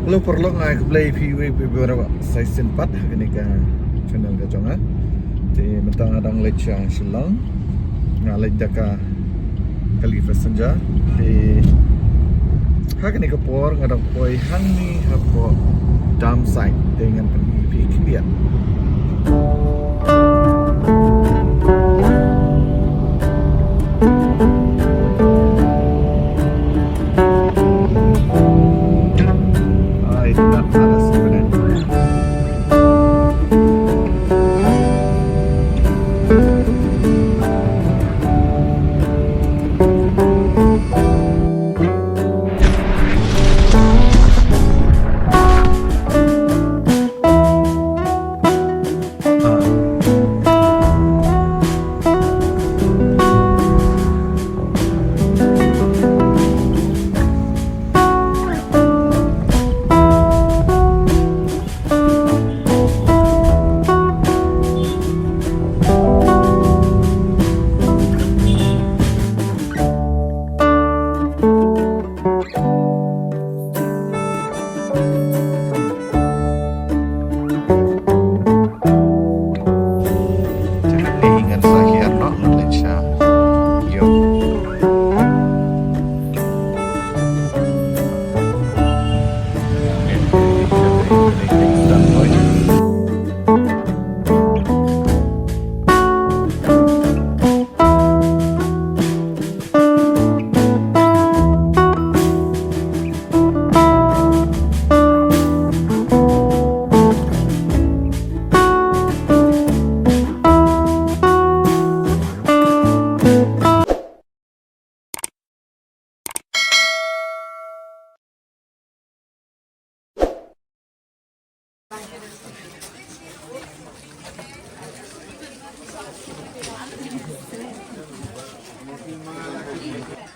Lo perlu ngai play PV beberapa size 4 ini ka channel ka jonga. Di mentang adang lecang Shillong. Ngalai daka Khalifa Senja di hak ini kapor ngadang poi hang ni hapo dam site dengan PV kilian.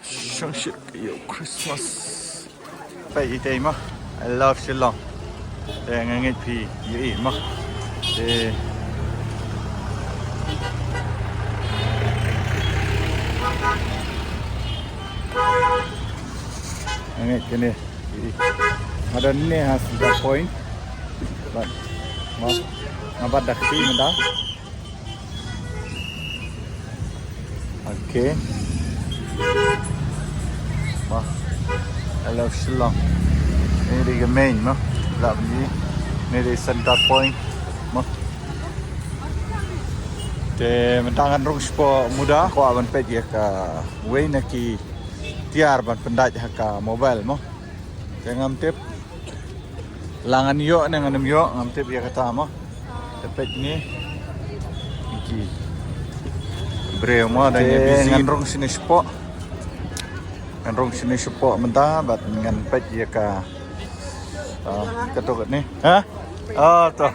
Shangshik yo Christmas Pai day ma I love Shillong Để ngay phi yo ma Để ngay cái này ada ni hasil point but mabat dak ti menda okay wah I love Shillong ini di main mah lab ni di center point mah te mentangan rung spo muda ko aban pet ya ka way naki tiar ban pendaj ka mobile mah ngam tip langan yo dengan yo ngam tip ya kata mah tepet ni iki breu mah dan ya busy nganrong sini spo nganrong sini spo mentah bat ngan pet ya ka ketuk ni ha oh tu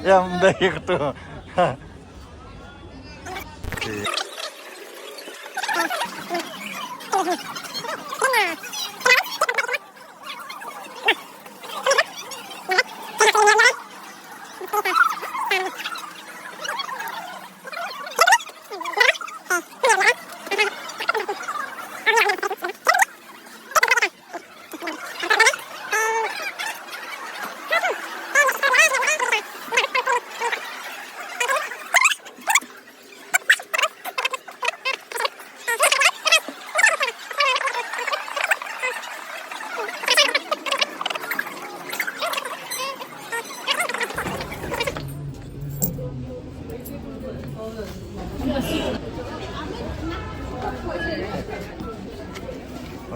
yang dah ya ketuk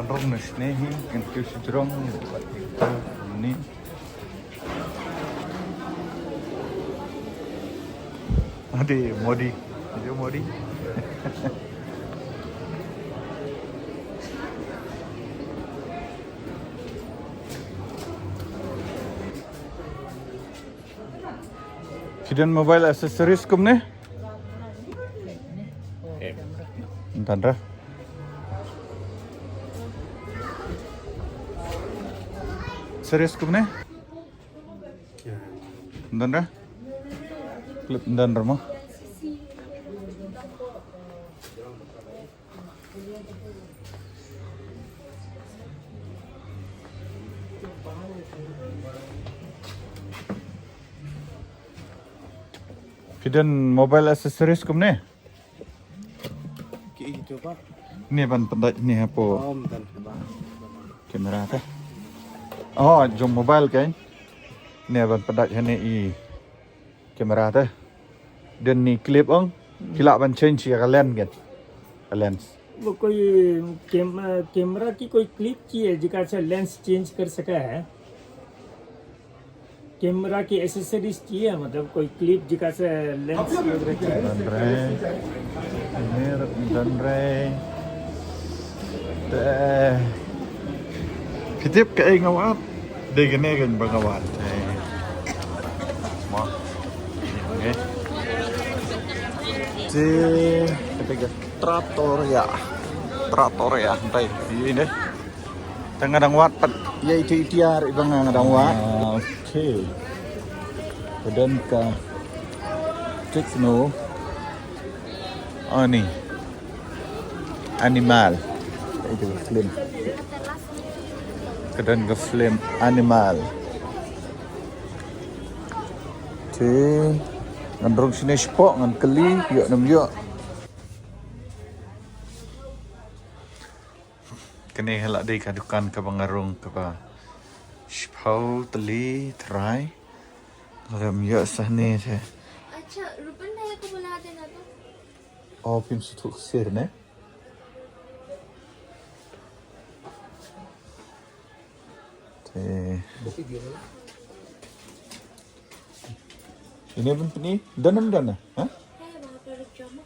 Rong na snehi kan kusidrong ni ade modi Hidden mobile accessories kumne Tandra serius kumne Tandra klip Tandra mah Pidon mobile accessories kum ne? Gitu pak. Ni ban pendat ni apa? Bentar pak. Kamera kah? Oh, jom mobile kan? Ni ban pendat hane i kamera teh. Dan ni clip ong, kilap ban change ya lens kan? Lens. वो कोई कैमरा की कोई क्लिप की है जिसका अच्छा lens change कर सका है कैमरा की एसेसरीज की है मतलब कोई क्लिप जिसका से लेंस वगैरह की है Dan re. Kitip ka ay ngawat. Di gani gan ba ngawat. Mo. Okay. Si ketiga Trattoria. Tay. Ini. Tangadang wat pat. Yai tiar ibang ngadang wat. Okay. Kemudian ka Techno. Oh ni. Animal. Itu film. Kemudian ke film Animal. Oke. Ngandrong sini spok ngan keli yuk nam yuk. Kini helak di kadukan ke bangarung ke ba. Spau teli try. Lam yuk sahne se. अच्छा रुपन भैया को बुला देना तो Oh, film sutuk sir ne. Ini pun ni danam dana, ha? है वहाँ पर drama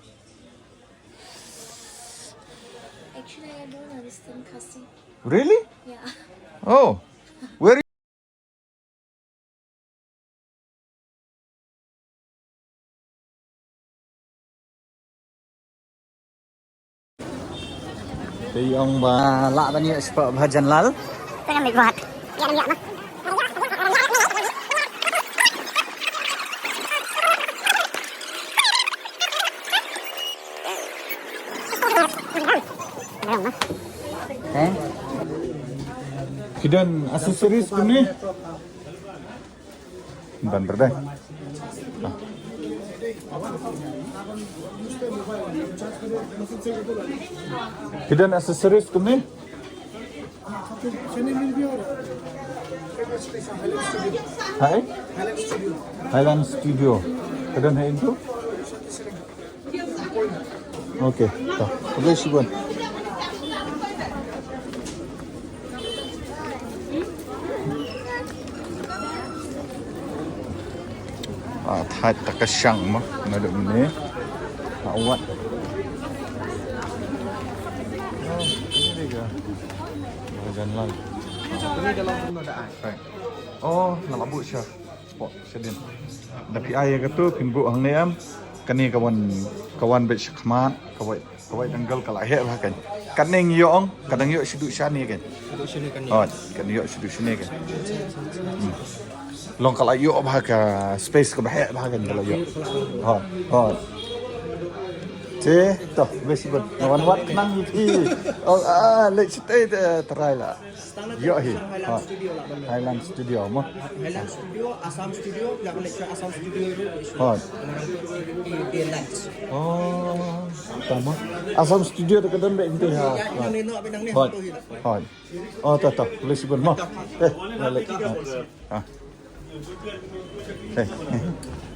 actually I don't understand खसी Really? या Oh, where? Thì ông bà lạ bao nhiêu sợ bà dần lắm. Tôi làm bị vọt. Dạ làm giọng Hả? Hidden accessories pun ni. Bentar deh. Hidden accessories pun ni. Hai? Highland Studio. Hidden hai itu? Okay, tak. Boleh sih pun. Thay tak kesyang mah, ngaduk ni. Awat. Oh, ini dia. Bahagian lain. Ini dalam penodaan. Right. Oh, nama bu siya. Spot sedin. Tapi ayah kata pinbu hang ni am. Kani kawan bet khmat, kawai tanggal kalahir lah kan. Kaneng yong, kadang yuk siduk sini kan. Duduk sini kan. Oh, kan yuk siduk sini kan. Long kalau yuk bahaka space ke bahaya bahagian kalau yuk. Oh. Cih, toh besibun. Nawan wat kenang itu. Oh, let's stay try lah. Yuk hi. Highland Studio mah. Highland Studio, Assam Studio, yang lecture Assam Studio itu. Oh. Di lunch. Oh, tama. Assam Studio tu kadang dah inti ha. Yang nino apa nang ni? Hoi. Oh, tak. Boleh sibun mah. Balik. Ah.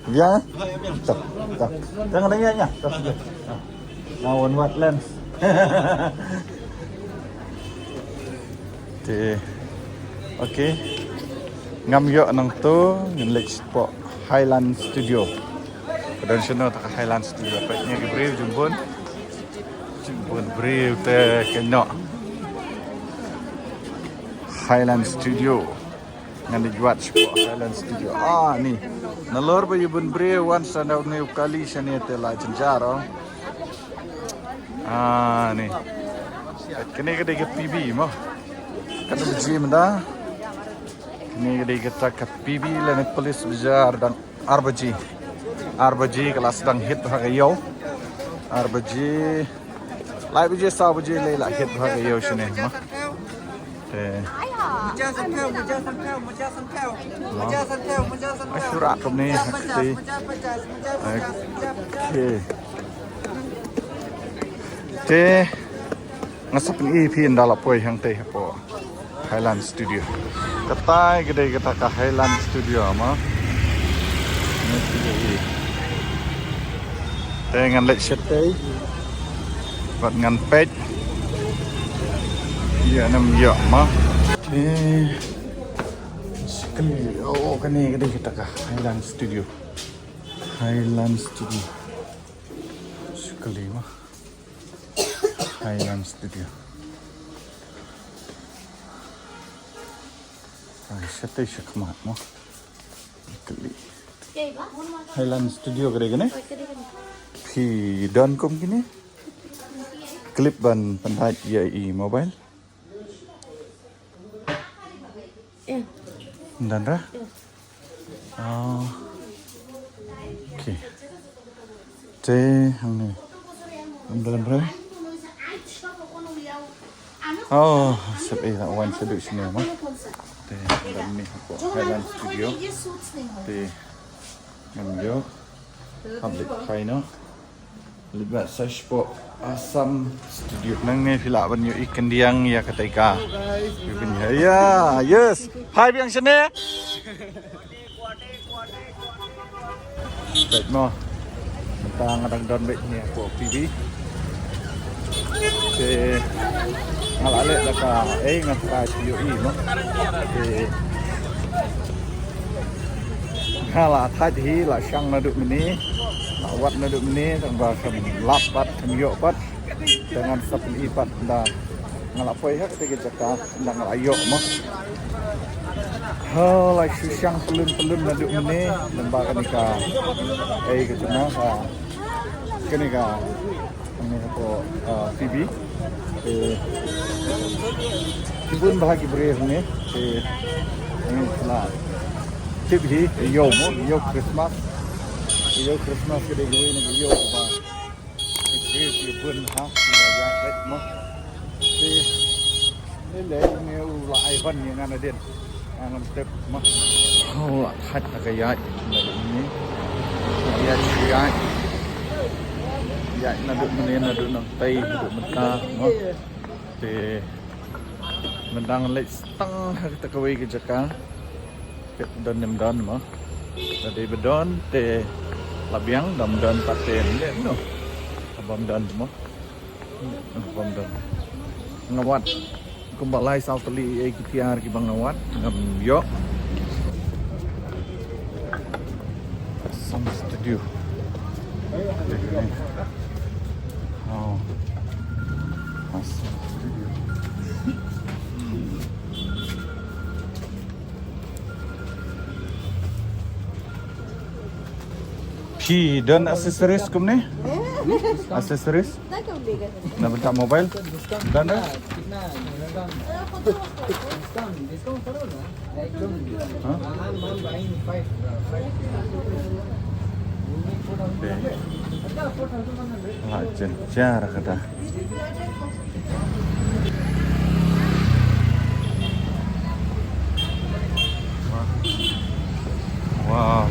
Biar. Tak. Jangan dengarnya. Tak. Nawan wat lens. Okay. Ngam yo nang tu ngelek spot Highland Studio. Dan sana tak Highland Studio. Paknya ke brave jumpun brave te kena Highland Studio. Ngan dijuat spot Highland Studio. Ni. Nalor ba yubun brave once and out ni kali sini te la jenjaro. Ni. Kene ke de PB mah. Kata berjim dah. Ini kita ke PB Lanet Polis Bazaar dan RBG kalau sedang hit harga RBG live je sah je lelah hit harga sini mah. Muja Santel, Muja Santel, Muja Santel, Muja Santel, Muja Santel. Asyura kum ni Muja hak Pejas, ti. Muja Pejas, Muja Pejas, Muja Pejas. Okay. Te ngasap ni EP ndala poi hang te po Highland Studio. Katai gede kata ka Highland Studio ma. Ni studio e. Te ngan lek set te. Bat ngan pej. Ya nam ya ma. Te sekali oh kan ni gede kita ka Highland Studio. Highland Studio. Sekali mah. Highland Studio. Ay, siya shakmat mo. Sekali. Highland Studio kare gane. Phi don kom kini. Clip ban pandai IE mobile. Dan ra? Oh. Okay. Te hang ni. Dalam berapa? Oh, sabi na one sabi sini mo. Te dalam ni po Highland Studio. Te ngamyo. Public final. Libat search po Assam Studio. Nang ni pila ban yo ikan diang ya katika. Ibin ya. Yes. Hai biang sini. Baik mo. Tentang ngadang baik ni po PB. Te ngalale laka ngata UI mo. Te ngala tadi la syang naduk meni. Wat naduk meni tambah kam lapat kamyo pat dengan sapi pat dah ngalapoi hak te jaka ndang ayo mo. Like syang pelun naduk meni lembah kanika ketuna kanika ini apa PB Tibun bahagi beri ni ini lah tip hi yo Christmas ke dia ni yo apa ini tibun ha ya baik mo ni le ni ulah iPhone ni ngana den ngana tip mo oh hat agak ini dia siap ya naduk meni naduk nang tai naduk mentah mo te mendang lek stang kita kawai ke jaka ke dan nemdan mo tadi bedon te labiang dam dan paten le no abam dan mo abam dan ngawat kumbalai salteli e kitiar ki bang ngawat ngam yo Assam Studio. Oh, Assam Studio. Pi dan aksesoris kum ni? Aksesoris? Nak bentak mobile? Dan dah? Lah jenjar kata. Wow.